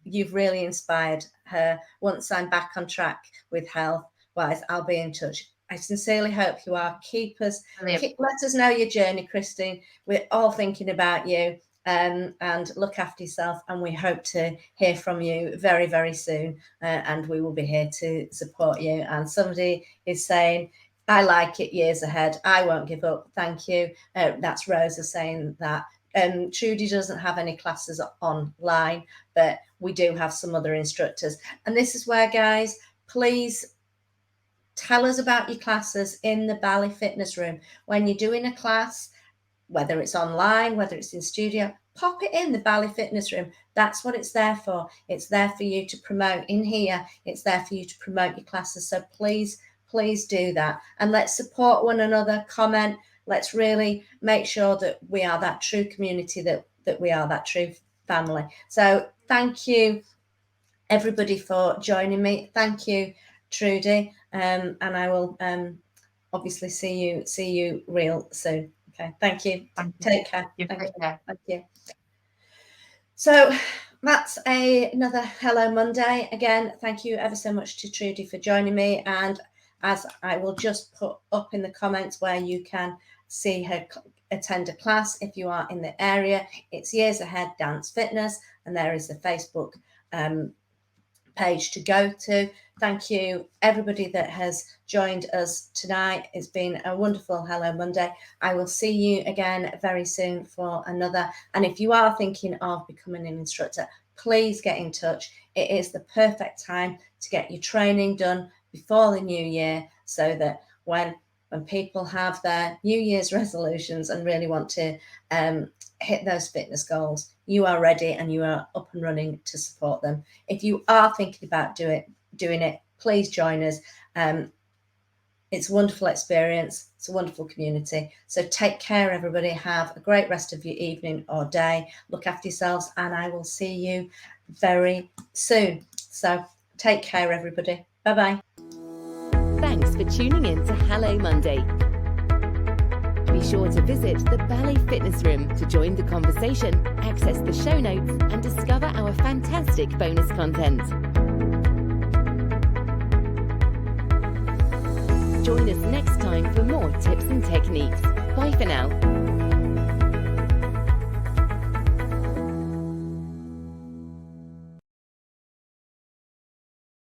S2: You've really inspired her. Once I'm back on track with health wise, I'll be in touch. I sincerely hope you are. Let us know your journey, Christine. We're all thinking about you, and look after yourself. And we hope to hear from you very, very soon. And we will be here to support you. And somebody is saying, I like it, Years Ahead. I won't give up. Thank you. That's Rosa saying that. Trudy doesn't have any classes online, but we do have some other instructors. And this is where, guys, please tell us about your classes in the Ballet Fitness Room. When you're doing a class, whether it's online, whether it's in studio, pop it in the Ballet Fitness Room. That's what it's there for. It's there for you to promote in here. It's there for you to promote your classes. So please do that. And let's support one another, comment. Let's really make sure that we are that true community, that we are that true family. So thank you, everybody, for joining me. Thank you, Trudy. And I will obviously see you real soon. Okay, thank you. Take care. Thank you. So that's another Hello Monday. Again, thank you ever so much to Trudy for joining me. And as I will just put up in the comments where you can see her attend a class if you are in the area, it's Years Ahead Dance Fitness, and there is the Facebook page to go to. Thank you, everybody that has joined us tonight. It's been a wonderful Hello Monday. I will see you again very soon for another. And if you are thinking of becoming an instructor, please get in touch. It is the perfect time to get your training done before the new year, so that when people have their New Year's resolutions and really want to hit those fitness goals, you are ready and you are up and running to support them. If you are thinking about doing it, please join us. It's a wonderful experience. It's a wonderful community. So take care, everybody. Have a great rest of your evening or day. Look after yourselves, and I will see you very soon. So take care, everybody. Bye-bye.
S1: Thanks for tuning in to Hello Monday. Be sure to visit the Ballet Fitness Room to join the conversation, access the show notes, and discover our fantastic bonus content. Join us next time for more tips and techniques. Bye for now.